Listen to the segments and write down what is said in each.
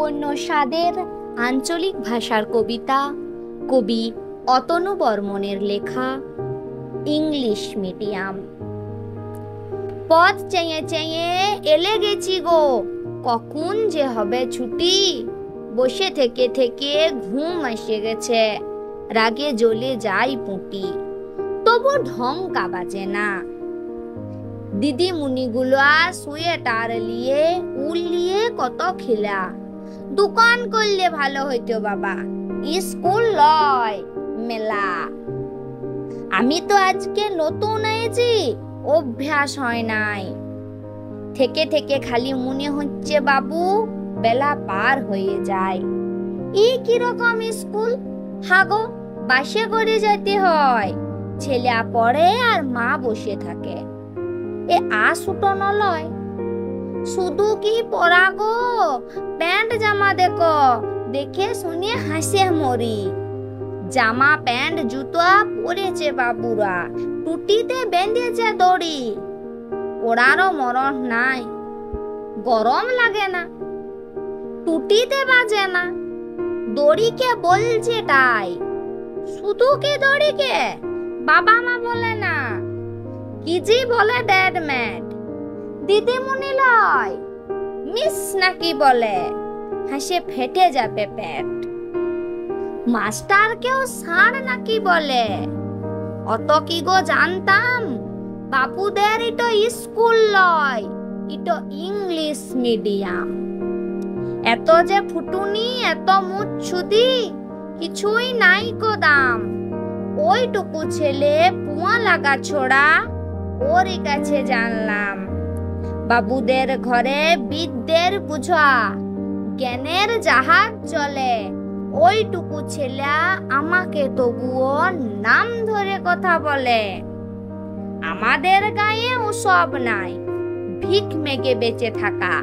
লাবণ্য স্বাদের আঞ্চলিক ভাষার কবিতা কবি অতনু বর্মনের লেখা ইংলিশ মিডিয়াম। পথ চেয়ে চেয়ে এলে গেছি গো, কখন যে হবে ছুটি। বসে থেকে থেকে ঘুম এসে গেছে, রাগে জ্বলে যাই পুঁটি। তবু ঢংকা বাজে না। দিদিমুনিগুলো সোয়েটার লিয়ে উল লিয়ে কত খিলা। দোকান করলে ভালো হইতো বাবা, স্কুল লয় মেলা। আমি তো আজকে নতুন আইছি, অভ্যাস হয় নাই। থেকে থেকে খালি মনে হচ্ছে বাবু বেলা পার হয়ে যায়। এই কিরকম স্কুল? হাগো বাসে করে যেতে হয়। ছেলে পড়ে আর মা বসে থাকে। এ আসুটো নলয়, শুধু কি পরা গো, প্যান্ট জামা দেখো, দেখে শুনে হাসে মরি। জামা প্যান্ট জুতা পরেছে বাবুরা, টুটিতে বেঁধেছে দড়ি। পড়ারও মরণ নাই, গরম লাগে না, টুটিতে বাজে না। দড়িকে বলছে তাই, শুধু কি দড়িকে? বাবা মা বলে না, কি জি বলে ড্যাড ম্যাড। দিদিমুনি লয়, মিস নাকি বলে, হাসে ফেটে যাবে পেট। মাস্টারকেও স্যার নাকি বলে, অত কি গো জানতাম। বাবুদের ইটো স্কুল লয়, ইটো ইংলিশ মিডিয়াম। এত যে ফুটুনি, এত মুচ্ছুদি, কিছুই নাই গো দাম। ওইটুকু ছেলে পুয়া লাগা ছোড়া, ওরই কাছে জানলাম। বাবুদের ঘরে বিদ্যের বুঝা, জ্ঞানের জাহাজ চলে। ওইটুকু ছেলে আমাকে তবুও নাম ধরে কথা বলে। আমাদের গায়ে ওসব নাই, ভিক মেগে বেঁচে থাকা।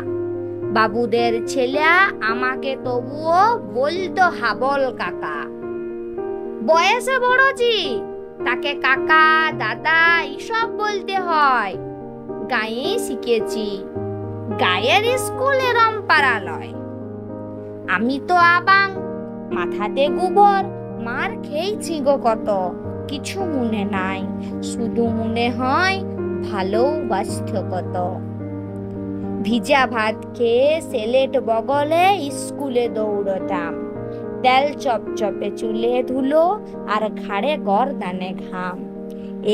বাবুদের ছেলে আমাকে তবুও বলতো হাবল কাকা। বয়সে বড়জি, তাকে কাকা দাদা এসব বলতে হয়। গায়ে শিখেছি, গায়ের স্কুল এরম পারা লয়। আমি তো আবাং, মাথাতে গোবর, মার খেয়েছি গো কত। কিছু মনে নাই, শুধু মনে হয় ভালোবাসত কত। ভিজা ভাত খেয়ে সেলেট বগলে স্কুলে দৌড়তাম। তেল চপচপে চুলে ধুলো আর ঘাড়ে গরদানে ঘাম।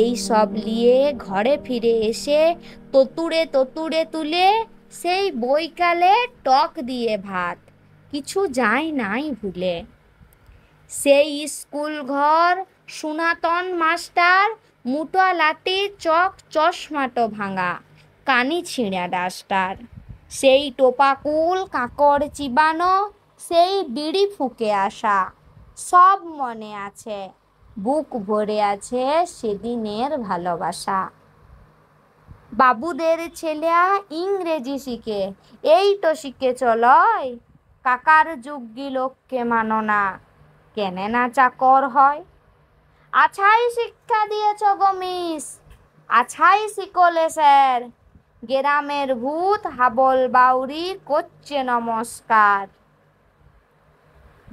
এই সব নিয়ে ঘরে ফিরে এসে ততুড়ে ততুড়ে তুলে সেই বইকালে টক দিয়ে ভাত, কিছু যায় নাই ভুলে। সেই স্কুল ঘর, সনাতন মাস্টার, মুটো লাঠি চক চশমাটো ভাঙা, কানি ছিঁড়া ডাস্টার। সেই টোপাকুল কাকড় চিবানো, সেই বিড়ি ফুঁকে আসা, সব মনে আছে। বুক ভরে আছে সেদিনের ভালোবাসা। বাবুদের ছেলে ইংরেজি শিখে, এই তো শিখে চলয়। কাকার যুগ্গি লোককে মানো না, কেনে না চাকর হয়। আছাই শিক্ষা দিয়েছ গো মিস, আছাই শিকলে স্যার। গ্রামের ভূত হাবল বাউরি করছে নমস্কার।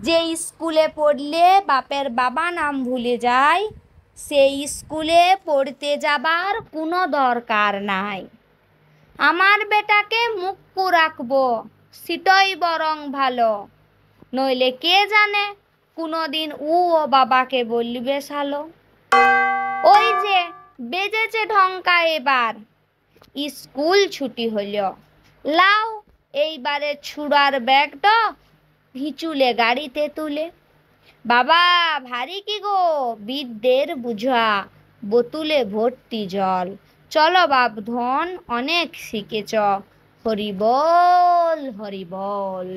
যে স্কুলে পড়লে বাপের বাবা নাম ভুলে যায়, সেই স্কুলে পড়তে যাবার কোনো দরকার নাই। আমার বেটাকে মুক্ত রাখবো, সেটাই বরং ভালো। নইলে কে জানে কোনোদিন ও বাবাকে বলবে সালো। ওই যে বেজেছে ঢংকা এবার, স্কুল ছুটি হইল। লাও এইবারে ছুড়ার ব্যাগটা ভিচুলে গাড়িতে তুলে। বাবা ভারী কি গো, বিদ্যের বুঝা, বোতলে ভর্তি জল। চলো বাপ ধন, অনেক শিখেছ। হরি বল হরি বল।